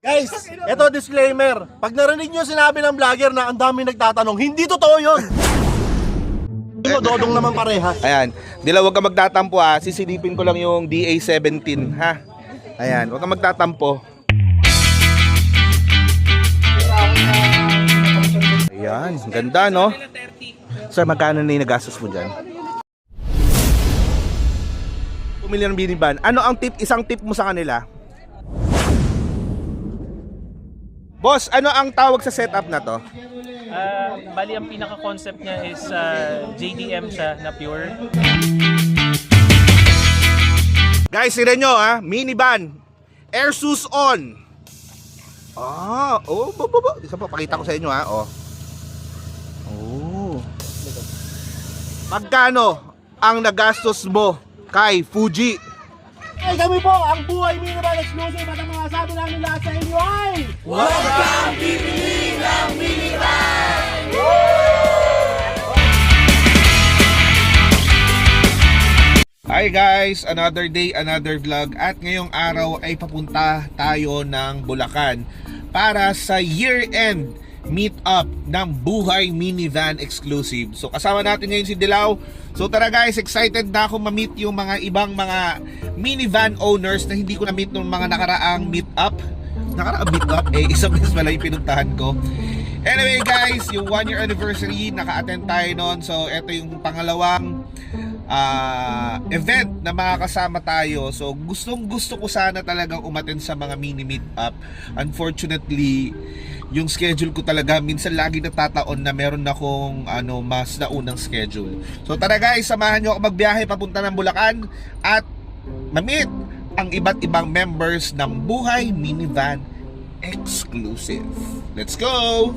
Guys, eto disclaimer. Pag narinig nyo sinabi ng vlogger na ang dami nagtatanong, hindi totoo yun. Hindi mo, dodong naman parehas. Ayan, Dila, huwag ka magtatampo ha. Sisilipin ko lang yung DA-17 ha. Ayan, huwag ka magtatampo. Ayan, ganda no? Sir, magkano na yung nagastos mo dyan? Pumili ng minivan. Ano ang tip, isang tip mo sa kanila? Boss, ano ang tawag sa setup na to? Bali, ang pinaka-concept niya is JDM siya na pure. Guys, tignan nyo ha, minivan, AirSUS on. Isa pa, pakita ko sa inyo ha, Magkano ang nagastos mo kay Fuji? Ay, kami po, ang Buhay Minivan Exclusive at ang mga sabi namin lahat sa inyo ay... Huwag kang bibili ng minivan! Hi guys, another day, another vlog. At ngayong araw ay papunta tayo ng Bulacan para sa year-end meet-up ng Buhay Minivan Exclusive. So kasama natin ngayon si Dilaw. So tara guys, excited na ako ma-meet yung mga ibang mga minivan owners na hindi ko na-meet nung mga nakaraang meet-up. Nakaraang meet-up? Isang beses pala yung pinuntahan ko. Anyway guys, yung 1-year anniversary, naka-attend tayo nun. So ito yung pangalawang event na makakasama tayo. So gustong gusto ko sana talagang umattend sa mga mini meet-up. Unfortunately, yung schedule ko talaga minsan lagi natataon na meron akong mas naunang schedule. So tara guys, samahan nyo ako magbiyahe papunta ng Bulacan at ma-meet ang iba't ibang members ng Buhay Minivan Exclusive. Let's go!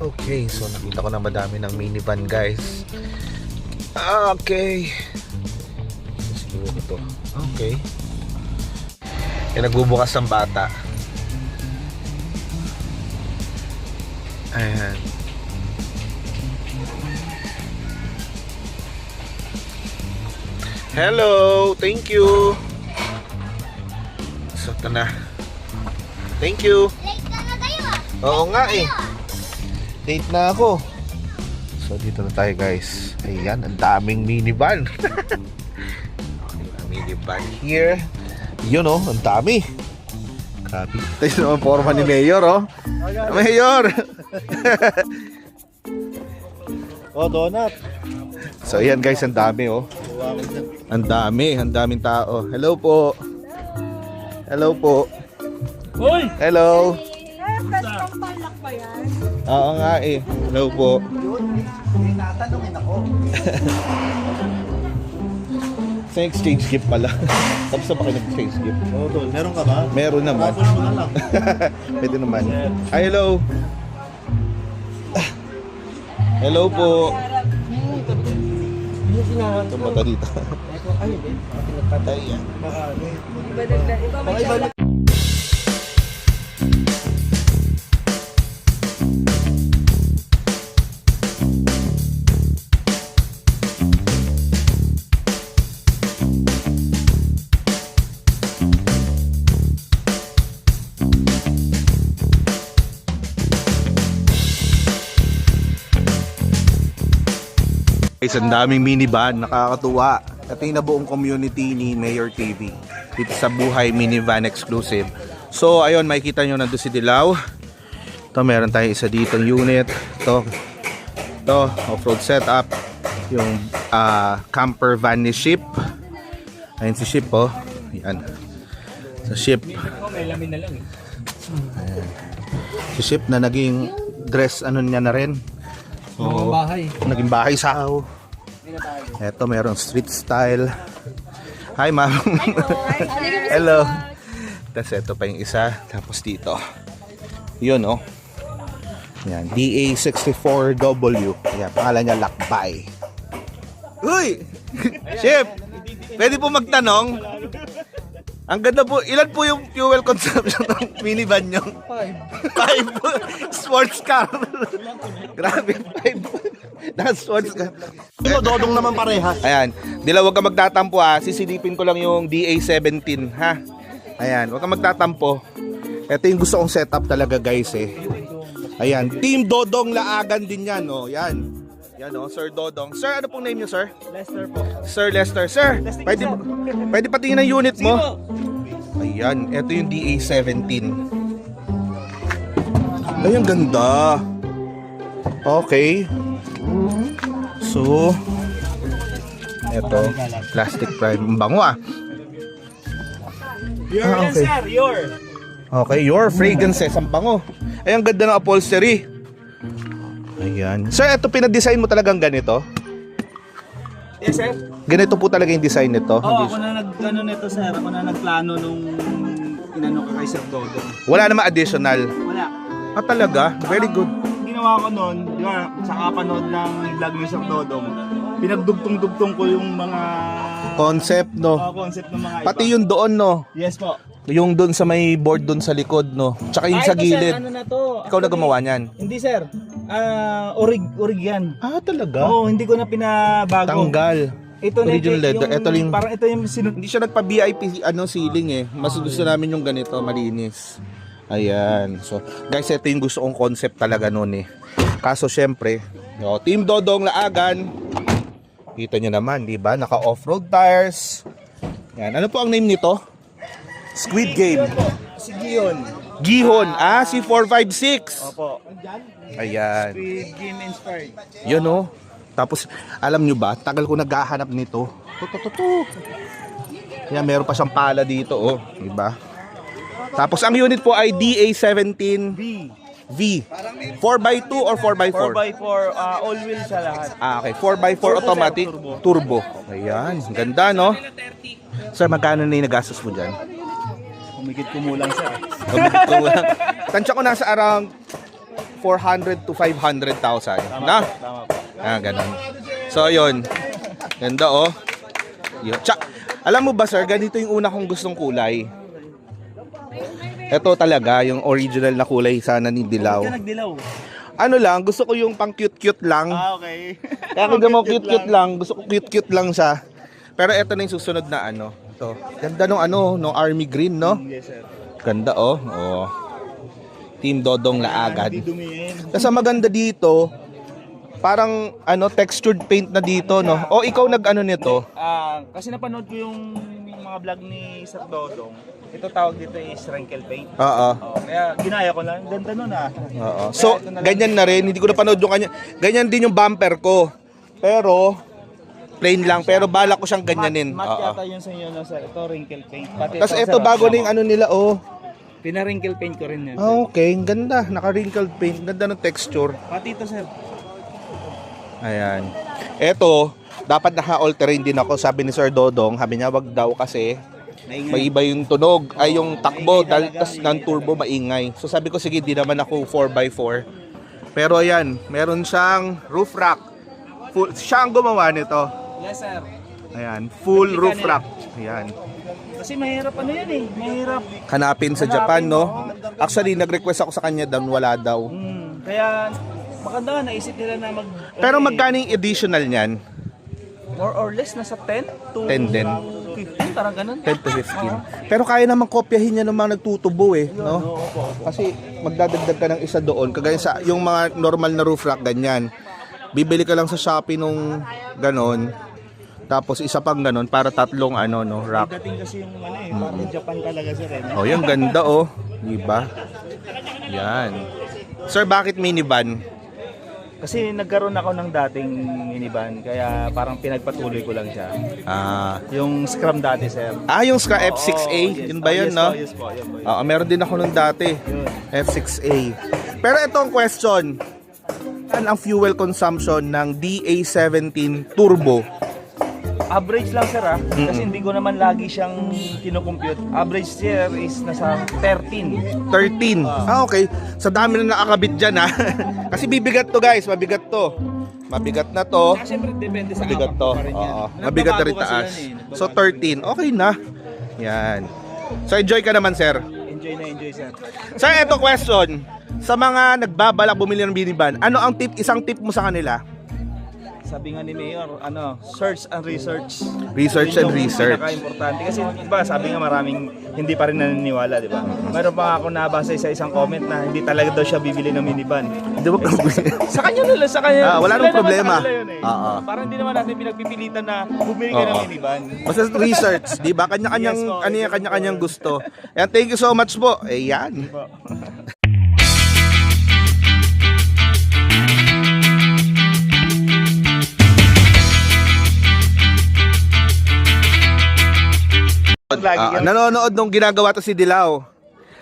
Okay, so nakita ko na madami ng minivan guys. Okay. Siguro ito. Okay. Nagbubukas ng bata. Ayan. Hello, thank you. So, ito na. Thank you. Oo nga eh. Date na ako. So dito na tayo guys. Ayan, ang daming minivan. Minivan here. Yun ang dami. Grabe. Ito naman forma ni Mayor Mayor. Donut. So ayan guys, ang dami Ang daming tao. Hello po. Hello po. Hoy! Hello. Press palak pa yan? Oo nga eh. Hello po. Tatanungin ako. Sa exchange gift pala. Tapos na ba kayo nag-exchange gift? Oo, tol. Meron ka ba? Meron naman. Tapos mo na lang. Pwede naman. Hi, hello. Hello po. Tumata dito. Ay, yan. Iba Guys, ang daming minivan, nakakatuwa. Ito yung nabuong community ni Mayor TV dito sa Buhay Minivan Exclusive. So ayun, makikita nyo nandun si Dilaw. Ito, meron tayong isa dito unit. Ito off-road setup. Yung camper van ni Ship. Ayun si Ship Ayan. Sa Ship. Ayan. Si Ship na naging dress niya na rin. So, naging bahay sa Eto, meron street style. Hi, ma'am. Hello. Tapos ito pa yung isa. Tapos dito. Yun, Yan, DA64W. Yan, pangalan niya Lakbay. Uy! Chef! Pwede po magtanong? Ang ganda po. Ilan po yung fuel consumption ng minivan nyo? 5. Sports car. Grabe, 5. That's sports car. Dodong naman parehas. Ayan. Dila, huwag ka magtatampo ha. Sisilipin ko lang yung DA17 ha. Ayan, huwag ka magtatampo. Ito yung gusto kong setup talaga guys eh. Ayan, Team Dodong Laagan din yan oh. Yan. Yan oh, Sir Dodong. Sir, ano pong name niyo, sir? Lester po. Sir Lester. Sir, pwede patingin ang unit mo? Ayan, ito yung DA17. Ay, ang ganda. Okay. So, ito, plastic prime. Ang bango ah. Okay. Sir, your. Okay, your fragrances. Ang bango. Ay, ang ganda ng upholstery. Ayan. Sir, ito pinadesign mo talagang ganito? Yes, sir. Ganito po talaga yung design nito? Oo, ako na nag-ano nito, sir. Ako na nagplano nung inano ka kay Sir Dodong. Wala naman additional? Wala. Ah, talaga? Very good. Ginawa ko noon, di ba, sa kapanood ng vlog ni Sir Dodong, pinagdugtong-dugtong ko yung mga Concept, no? concept ng mga Pati yung doon, no? Yes po. Yung doon sa may board doon sa likod, no? Tsaka yung sa ito, gilid. Sir, ano na to? Ikaw na gumawa niyan? Hindi, sir. Orig yan. Ah, talaga? Oo, hindi ko na pinabago. Tanggal. Ito na Original leather. Ito yung... parang ito yung Hindi siya nagpa-VIP ceiling eh. Mas gusto namin yung ganito, malinis. Ayan. So, guys, ito yung gusto kong concept talaga noon eh. Kaso syempre, no, Team Dodong Laagan. Kita nyo naman, di ba? Naka off-road tires. Yan. Ano po ang name nito? Squid Game. si Gion. Gihon. Ah, si 456. Opo. Ayan. With game inspired. Yun oh. Tapos, alam nyo ba, tagal ko naghahanap nito. Kaya meron pa siyang pala dito, oh. Diba? Tapos, ang unit po ay DA17V. V. 4x2 or 4x4? 4x4, all wheel sa lahat. Ah, okay. 4x4 automatic. Turbo. Ayan. Ganda, no? Sir, magkano na yung nagastos mo dyan? Humigit kumulang, sir. Tansya ko nasa around 400 to 500,000. Na? Tama po. Ah, ganun. So, yun. Ganda, oh. Yun. Alam mo ba, sir, ganito yung una kong gustong kulay. Ito talaga, yung original na kulay sana ni Dilaw. Kaya nagdilaw. Ano lang, gusto ko yung pang cute-cute lang. Ah, okay. Kaya kung mo cute-cute lang, gusto ko cute-cute lang siya. Pero ito na yung susunod na ano. Ito. Ganda nung ano, nung army green, no? Yes, sir. Ganda, oh. Oh. Team Dodong Laagan. Hindi dumiin. Kasi maganda dito, parang ano, textured paint na dito, no? O ikaw nag-ano nito? Kasi napanood ko yung mga vlog ni Sir Dodong. Ito tawag dito is wrinkle paint. Oo. Oh, kaya ginaya ko lang. Ganda nun Oo. So, ganyan na rin. Hindi ko napanood yung kanya. Ganyan din yung bumper ko. Pero, plain lang. Pero balak ko siyang ganyanin. Mat Oo. yata yun sa inyo, no, sir. Ito wrinkle paint. Pati Tapos ito, ito, sir, bago na yung ano nila, oh. Pina-wrinkle paint ko rin yan. Ah, okay. Ang ganda. Naka-wrinkled paint. Ganda ng texture. Pati ito, sir. Ayan. Ito, dapat naka-all-terrain din ako. Sabi ni Sir Dodong, sabi niya, wag daw kasi may iba yung tunog, ay yung takbo, tas ng turbo maingay. So sabi ko, sige, di naman ako 4x4. Pero ayan, meron siyang roof rack. Siya ang gumawa nito. Yes, sir. Ayan, full roof rack. Ayan. Kasi mahirap ano yan eh. Mahirap. Hanapin sa Japan, no? Actually, nag-request ako sa kanya daw, wala daw. Kaya maganda nga, naisip nila na Pero magkano yung additional niyan? more or less nasa 10 to 10 din. 15, parang ganun. 10 to 15. Pero kaya naman kopyahin niya ng mga nagtutubo eh, no? Kasi magdadagdag ka ng isa doon. Kagaya sa yung mga normal na roof rack ganyan. Bibili ka lang sa Shopee nung ganon. Tapos isa pang ganon para tatlong ano no, rack. Dating kasi yung ano eh, parang Japan talaga sir eh. Oh, yung ganda oh, 'di ba? Yan. Sir, bakit minivan? Kasi nagkaroon ako ng dating minivan, kaya parang pinagpatuloy ko lang siya. Ah, Yung Scrum dati, sir. yung Ska F6A, yes. yun ba yun, Yes no? po, yes po, yun po. Oo, meron din ako nung dati. Yun. F6A. Pero ito ang question. Ano ang fuel consumption ng DA17 Turbo? Average lang sir kasi hindi ko naman lagi siyang kinocompute. Average sir is nasa 13. 13. Okay. Sa dami na nakakabit dyan ha. Kasi bibigat to guys. Mabigat to. Mabigat na to. Siyempre depende sa Mabigat to. Oo. Mabigat na rin taas. So 13. Okay na. Yan. So enjoy ka naman, sir. Enjoy na enjoy, sir. Sir, eto question. Sa mga nagbabalak bumili ng minivan, ano ang isang tip mo sa kanila? Sabi nga ni Mayor, search and research. Research and Yun yung research. pinaka-importante. Kasi iba, sabi nga maraming hindi pa rin naniniwala, di ba? Meron pa ako nabasa sa isang comment na hindi talaga daw siya bibili ng minivan. Di ba? Sa kanya nila, sa kanya. Wala sila nang problema. naman sa kanila yun, eh. Oo. Parang hindi naman natin pinagpipilitan na bumili ka ng Oo. minivan. Basta research, di ba? Kanya-kanyang, Yes, po. ano yan, kanya-kanyang gusto. Yan, thank you so much po. Ayan. Lagi yan. Nanonood nung ginagawa to si Dilaw.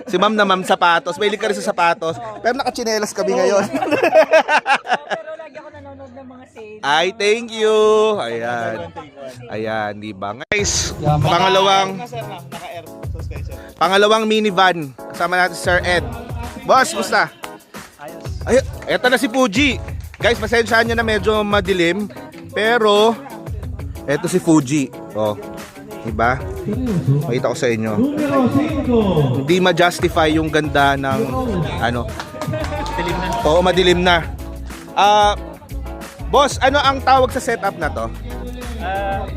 Si ma'am na ma'am sapatos. Mahilig ka rin sa sapatos. Pero nakachinelas kami ngayon. Pero lagi ako nanonood ng mga sales. Ay, thank you. Ayan. Ayan, di ba? Guys, pangalawang minivan. Kasama natin si Sir Ed. Boss, gusta? Ay, eto na si Fuji. Guys, pasensyahan nyo na medyo madilim. Pero, eto si Fuji. Oh, diba? Makita ko sa inyo. Hindi ma-justify yung ganda ng ano. Oo, madilim na. Boss, ano ang tawag sa setup na to?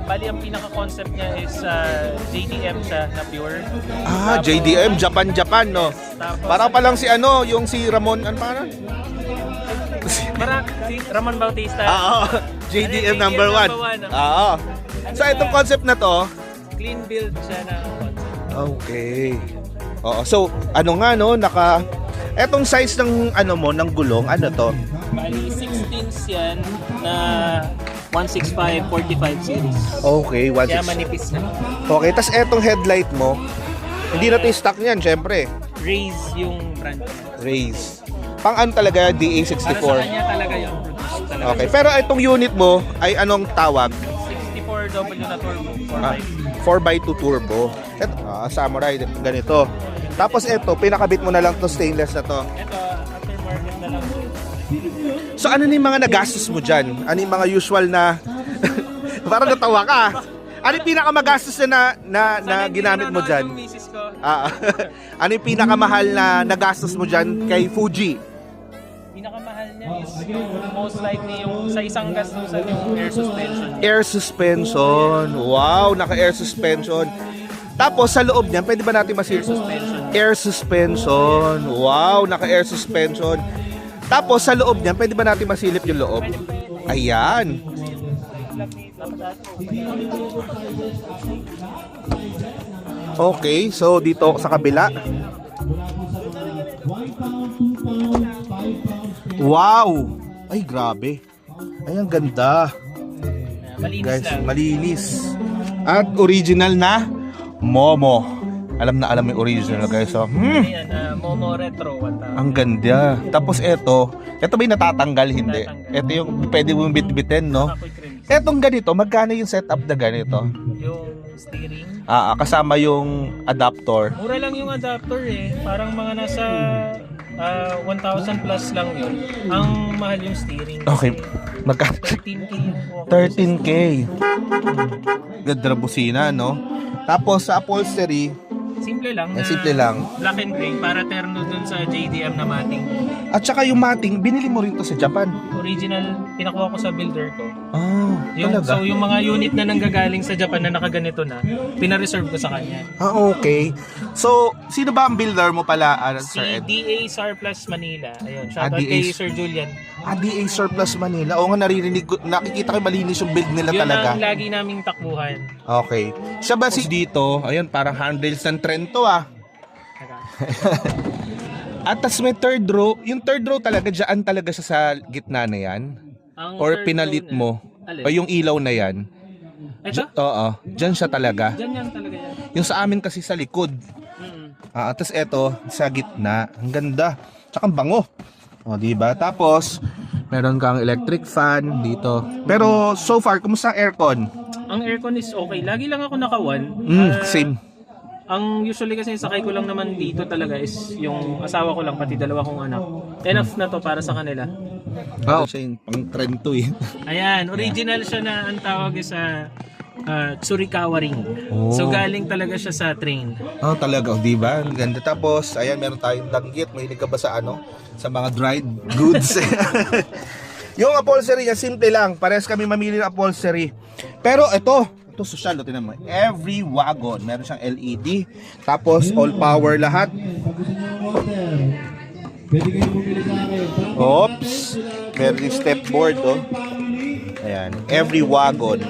Bali, ang pinaka-concept niya is JDM siya na pure. JDM, Japan, no? Tapos, Para pa lang si ano, yung si Ramon, ano pa na? si Ramon Bautista. JDM JDM number 1. number one, Oo. So, itong concept na to, Clean build siya na concept. okay. Oo, so, ano nga, no, etong size ng, ano mo, ng gulong, ano to? Bali, 16s yan na 165-45 series. Okay, Kaya 1.6. manipis na. Okay, tas etong headlight mo, hindi na to yung stock niyan, syempre. Raise yung brand niya. Raise. Pang ano talaga, Para sa DA64. kanya talaga yung produce talaga. Okay, pero itong unit mo ay anong tawag? 64W na turbo. 4x2 turbo. Ito, Samurai, ganito. Tapos ito, pinakabit mo na lang to stainless na to. Ito, aftermarket na lang. So ano yung mga nagastos mo dyan? Ano yung mga usual na... Parang natawa ka. Ano yung pinakamagastos na Sana hindi ginamit mo nanonood dyan? yung misis ko. Ano yung pinakamahal na nagastos mo dyan kay Fuji? Pinakamahal niya is yung most likely yung sa isang gastusan yung air suspension. Air suspension. Wow, naka-air suspension. Tapos sa loob niyan, pwede ba natin masilip? Air suspension. Wow, naka-air suspension. Tapos sa loob niyan, pwede ba natin masilip yung loob? Ayan. Okay, so dito sa kabila. Wow! Ay, grabe. Ay, ang ganda. Malinis Guys, lang. malinis. At original na Momo. Alam na alam yung original, guys. So, Ayan, Momo Retro 1000. ang ganda. Tapos ito ba yung natatanggal? Hindi. Natatanggal. Ito yung pwede mong bitbitin, no? Apoy cream. Etong ganito, magkano yung setup na ganito? Yung steering. Kasama yung adapter. Mura lang yung adapter eh. Parang mga nasa 1,000 plus lang yun. Ang mahal yung steering. Okay. Magkano? 13K yung walk. 13K. Ganda na busina, no? Tapos sa upholstery, Simple lang. simple lang. Black and gray para terno dun sa JDM na mating. At saka yung mating, binili mo rin to sa Japan. Original, pinakuha ko sa builder ko. Talaga? So yung mga unit na nanggagaling sa Japan na nakaganito na, pina-reserve ko sa kanya. Okay. So, sino ba ang builder mo pala, Si Sir Ed? DA Surplus Manila. Ayun, shoutout DA. kay Sir Julian. DA Surplus Manila. Oo nga, naririnig ko, nakikita ko malinis yung build nila Yun talaga. ang lagi naming takbuhan. Okay. Siya ba si dito? Ayun, parang handrails ng Trento At tas may third row. Yung third row talaga, dyan talaga siya sa gitna na yan? Ang Or third pinalit row na- mo? Alin? O yung ilaw na yan? Ito? Oo, dyan siya talaga. Diyan yan talaga yan. Yung sa amin kasi sa likod. Tapos eto, sa gitna. Ang ganda. Tsaka ang bango. O, diba? Tapos, meron kang electric fan dito. Pero so far, kumusta ang aircon? Ang aircon is okay. Lagi lang ako naka-1. Same. Ang usually kasi sakay ko lang naman dito talaga is yung asawa ko lang, pati dalawa kong anak. Enough na to para sa kanila. Siya yung pang trend to eh. Ayan, original siya na ang tawag is Tsurikawa ring. Oh. So galing talaga siya sa train. Oh, talaga, oh, di ba? Ang ganda. Tapos, ayan, meron tayong danggit. Mahilig ka ba sa ano? Sa mga dried goods. Yung upholstery niya, simple lang. Parehas kami mamili ng upholstery. Pero ito social, tinan mo. Every wagon, meron siyang LED. Tapos, all power lahat. Oops. Meron yung step board, oh. Ayan, every wagon.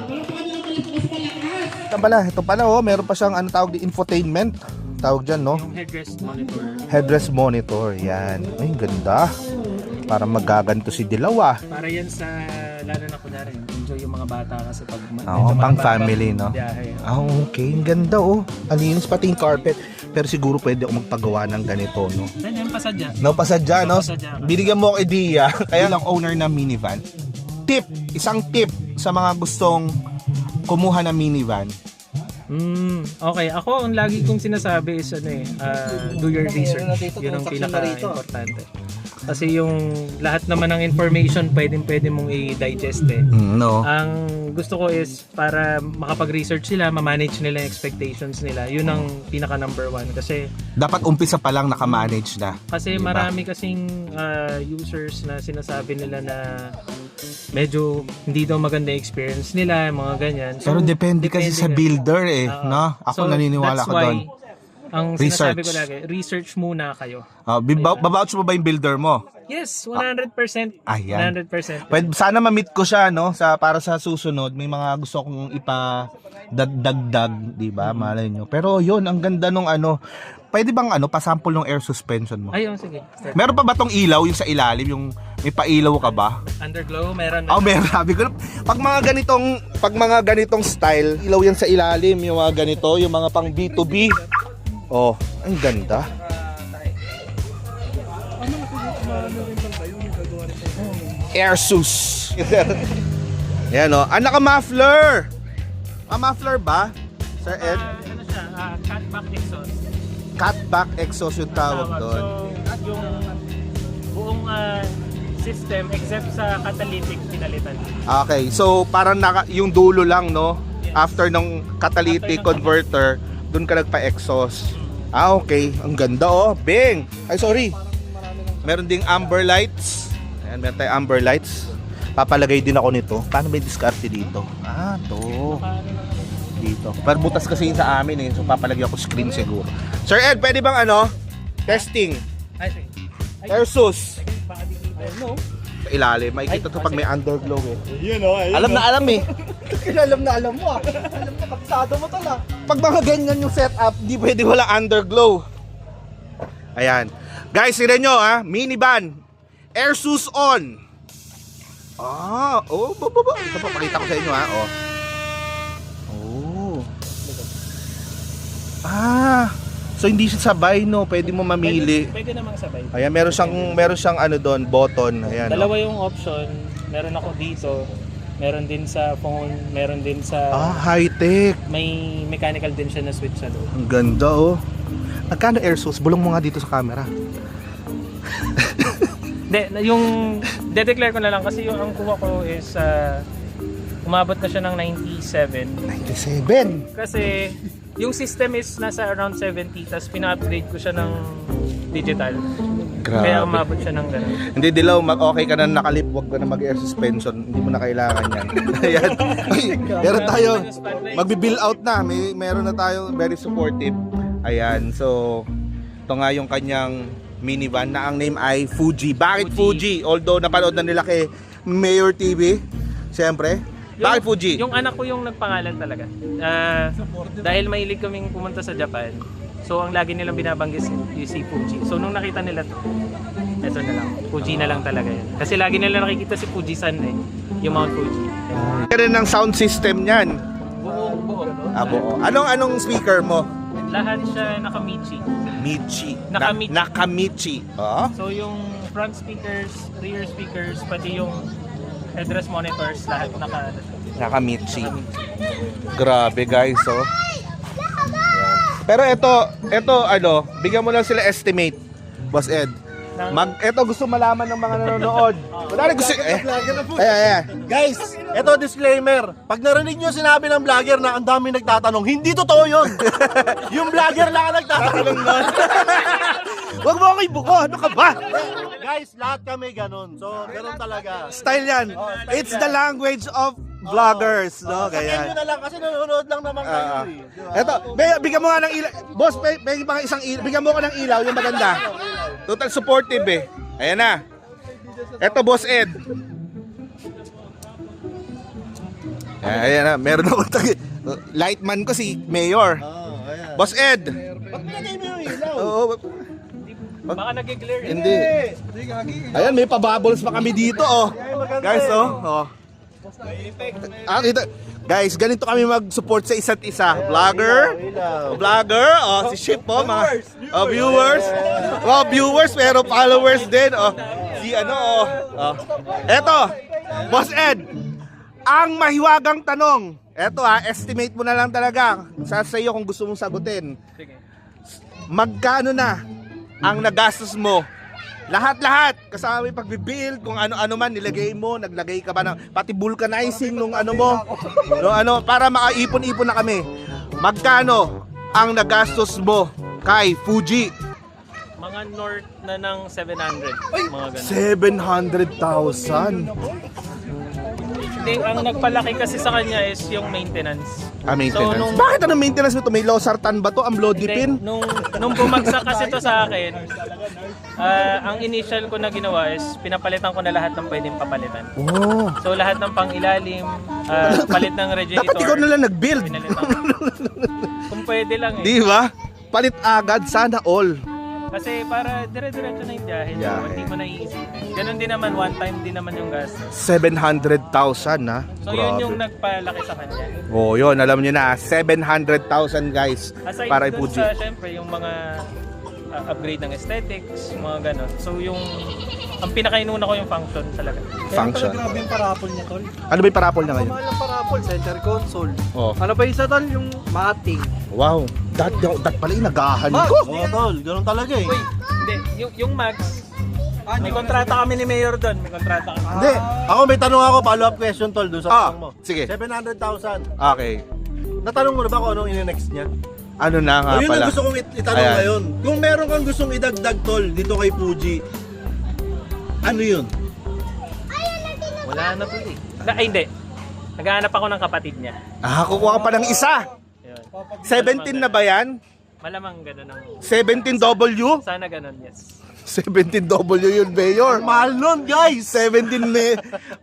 Ito pala, oh, meron pa siyang ano tawag di infotainment. Tawag dyan, no? Yung headrest monitor. Headrest monitor, yan. Ay, ganda. Para magaganto si Dilaw, ah. Para yan sa, lalo na kunwari, enjoy yung mga bata kasi pag Oo, pang family, no? Biyahe. Ah, okay. Ang ganda, oh. Alinis pati yung carpet. Pero siguro pwede ako magpagawa ng ganito, no? Then yung pasadya. No, pasadya, no? Pasadya ka. Binigyan mo ako idea. Kaya lang owner ng minivan. Isang tip sa mga gustong kumuha ng minivan. Okay, ako ang lagi kong sinasabi is do your research. Yun ang pinaka-importante. Kasi yung lahat naman ng information pwede mong i-digest eh. No. Ang gusto ko is para makapag-research sila, ma-manage nila yung expectations nila. Yun ang pinaka number one. Kasi Dapat umpisa pa lang naka-manage na. Kasi Diba? marami kasing users na sinasabi nila na medyo hindi daw maganda yung experience nila, mga ganyan. So, Pero depende kasi sa builder eh, Oo. no? Ako So, naniniwala that's ko why, doon. Ang Research. sinasabi ko lagi, research muna kayo. Babouch mo ba yung builder mo? Yes, 100%. Ayan. 100%. Pwede, sana ma-meet ko siya, no? Para sa susunod, may mga gusto kong ipa-dagdag, di ba? Malay nyo. Pero yun, ang ganda nung ano. Pwede bang pasample ng air suspension mo? Ayun, sige. Start. Meron pa ba tong ilaw, yung sa ilalim, yung may pailaw ka ba? Underglow, meron. Oh, meron. Sabi ko, pag mga ganitong style, ilaw yan sa ilalim, yung mga ganito, yung mga pang B2B. Oh, ang ganda. Airsus. Yan o. Naka-muffler. Muffler ba? Sir Ed? Ano siya? Catback exhaust. Catback exhaust yung tawag doon. So, yung buong system except sa catalytic pinalitan. Okay, so parang yung dulo lang, no? After ng catalytic converter, doon ka nagpa-exhaust. Okay. Ang ganda, oh. Bing! Ay, sorry. Meron ding amber lights. Ayan, meron tayong amber lights. Papalagay din ako nito. Paano may diskarte dito? To. Dito. Pero butas kasi yun sa amin eh. So papalagyan ko screen siguro. Sir Ed, pwede bang testing? Ay, sige. Airsus. Baka di no? Sa ilalim. Makikita to pag may underglow eh. Yun o, ayun. Alam na alam eh. Alam na alam mo ah. Alam na, kapsado mo tala. Pag mga ganyan yung setup, di pwede wala underglow. Ayan. Guys, sila nyo minivan. Airsus on. Baba. Ito pa, pakita ko sa inyo So hindi siya sabay, no? Pwede mo mamili. Pwede namang sabay. Ayan, meron siyang doon, button. Ayan. Dalawa yung option. Meron ako dito. Meron din sa phone. Meron din sa... High-tech. May mechanical din siya na switch sa loob. Ang ganda, oh. Magkano Airsus? Bulong mo nga dito sa camera. Hindi, yung de-declare ko na lang kasi yung ang kuha ko is umabot na siya ng 97. 97. Kasi yung system is nasa around 70 tapos pina-upgrade ko siya ng digital. Kaya umabot siya ng ganun. Hindi, Dilaw, okay ka na nakalip, wag ka na mag-air suspension. Hindi mo na kailangan yan. Ayan. Meron tayo, magbi-bill out na. Meron na tayo very supportive. Ayan, so ito nga yung kanyang minivan na ang name ay Fuji. Bakit Fuji? Although napanood na nila kay Mayor TV, siyempre. Bakit Fuji? Yung anak ko yung nagpangalan talaga. Dahil mahilig kaming pumunta sa Japan. So ang lagi nilang binabanggit si Fuji. So nung nakita nila to, eto na lang. Fuji na lang talaga yan. Kasi lagi nila nakikita si Fuji-san yung Mount Fuji. Kaya ng sound system niyan. Buo. Buo. Anong speaker mo? Lahat siya naka-Michi. Nakamichi. Nakamichi. So yung front speakers, rear speakers, pati yung headrest monitors, lahat Nakamichi. Grabe guys, oh. Yan. Pero ito bigyan mo lang sila estimate, Boss Ed. Eto gusto malaman ng mga nanonood. Madali gusto ayan. Guys, eto disclaimer. Pag narinig nyo sinabi ng vlogger na ang dami nagtatanong, hindi totoo yun. Yung vlogger lang ang nagtatanong nun. Wag mo ako ibuko, ano ka ba? Guys, lahat kami ganun. So, ganun talaga. Style yan. It's the language of vloggers, no? Sakyan nyo na lang kasi nanonood lang naman kayo eh. Diba? Eto, bigyan mo nga ng ilaw. Boss, bigyan pa isang ilaw. Bigyan mo ko ng ilaw, yung maganda. Total supportive eh. Ayan na. Eto, Boss Ed. Ayan na, meron ako lightman ko si Mayor. Ayan. Boss Ed. Ba't pinagay mo yung ilaw? Oo. Baka nag-glare. Hindi. Ayan, may pabubbles pa kami dito, oh. Guys, oh. Dito. Guys, ganito kami mag-support sa isa't isa. Vlogger, oh, si Ship, oh, mga viewers. Oh, viewers, pero followers din, oh. Si ano, oh. Eto, Boss Ed, ang mahiwagang tanong. Eto estimate mo na lang talaga sa iyo kung gusto mong sagutin. Sige. Magkano na ang nagastos mo? Lahat-lahat, kasama yung pagbibuild, kung ano-ano man nilagay mo, naglagay ka ba ng pati vulcanizing nung ano mo, para makaipon-ipon na kami. Magkano ang nagastos mo kay Fuji? Mga north na ng 700. Mga ganun. 700,000. Hindi, ang nagpalaki kasi sa kanya is yung maintenance. Maintenance. So, nung- Bakit anong maintenance mo to? May losartan ba to? Ang bloody pin? Hindi, nung bumagsak kasi to sa akin, ang initial ko na ginawa is pinapalitan ko na lahat ng pwedeng papalitan. Oh. So lahat ng pang-ilalim, palit ng radiator. Dapat ikaw na lang nag-build. Pinalitan ko. Kung pwede lang eh. Di ba? Palit agad, sana all. Kasi para dire-diretso na yung biyahe. Yeah. Hindi mo naiisipin. Ganun din naman, one time din naman yung gastos. 700,000 ha? So yun yung nagpalaki sa kanya. Oh, yun, alam niyo na, 700,000 guys Aside para dun Fuji. sa, syempre, yung mga upgrade ng aesthetics, mga ganon. So yung, ang pinakainuna ko yung function talaga. Function. Grabe yung parapol niya, tol. Ano ba yung parapol na ngayon? Mahal ang parapol, center console. Oh. Ano ba isa, tol? Yung mating. Wow, that pala yung nagahan ko. Oo, tol. Ganun talaga eh. Uy, hindi, yung Max, may kontrata kami ni Mayor doon, may kontrata kami. Hindi. Ako may tanong ako, follow-up question, tol, doon sa tanong mo. sige. 700,000. Okay. Natanong mo na ba kung anong in-next niya? Ano na nga Yun pala? ang gusto kong itanong Ayan. ngayon. Kung meron kang gustong idagdag, tol, dito kay Fuji, ano yun? Wala na po eh. Ay, hindi. Naghahanap ako ng kapatid niya. Kukuha ka pa ng isa. Yun. 17 na ba yan? Malamang ganun ang... 17W? Sana ganun, yes. 17W yun, Mayor. Mahal nun, guys! 17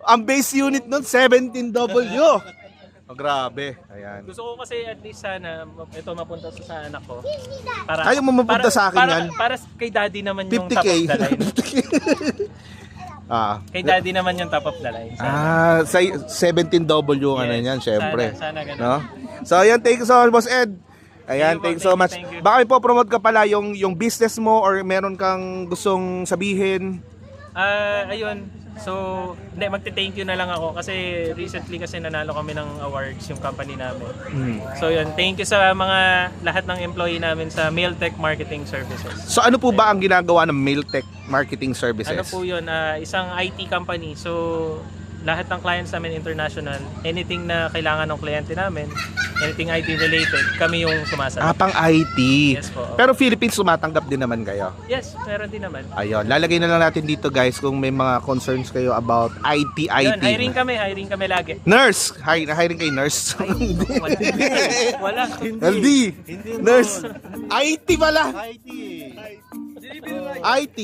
ang base unit nun, 17W. Oh, grabe. Ayan. Gusto ko kasi at least sana ito mapunta sa anak ko. Para, Ayaw mo mapunta sa akin yan? Para kay daddy naman yung 50K. top of the line. Kay daddy naman yung top of the line. Sana. Sa 17W ano Yes, yan, syempre. Sana ganun. No? So, ayan, thank you so much, Boss Ed. Ayan, thank you so much. Thank you. Baka ipopromote ka pala yung business mo or meron kang gustong sabihin. Ayun. So, hindi, magte-thank you na lang ako kasi recently kasi nanalo kami ng awards yung company namin. So yun, thank you sa mga lahat ng employee namin sa Mailtech Marketing Services. So, ano po ba ang ginagawa ng Mailtech Marketing Services? Ano po yun, isang IT company. So, lahat ng clients namin international, anything na kailangan ng kliyente namin, anything IT related, kami yung sumasagot. Pang IT. Yes po. Pero Philippines sumatanggap din naman kayo. Yes, meron din naman. Ayun, lalagay na lang natin dito guys kung may mga concerns kayo about IT. Yun, hiring kami lagi. Nurse! Hiring kay nurse. Wala. LD! Nurse! IT pala! IT. IT.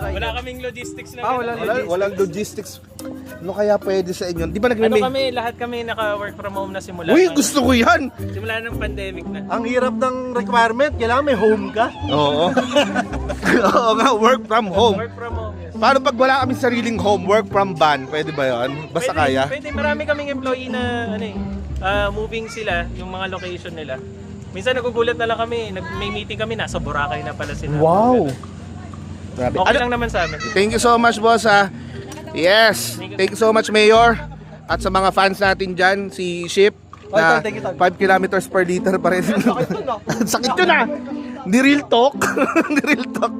Wala kaming logistics na. Walang logistics. Ano kaya pwede sa inyo? Di ba Lahat kami naka-work from home na simula. Uy, gusto ko yan! Simula ng pandemic na. Ang hirap ng requirement, kailangan may home ka. Oo. Oo nga, work from home. Work from home, yes. Paano pag wala kami sariling home, work from van? Pwede ba yun? Basta kaya? Pwede, marami kaming employee na moving sila, yung mga location nila. Minsan nagugulat na lang kami, may meeting kami, nasa Boracay na pala sila. Wow! Grabe. Okay lang naman sa amin. Thank you so much, boss, ha. Yes. Thank you so much, Mayor. At sa mga fans natin dyan, si Ship, na 5 kilometers per liter pa rin. Sakit yun, ha. Hindi real talk. Hindi real talk.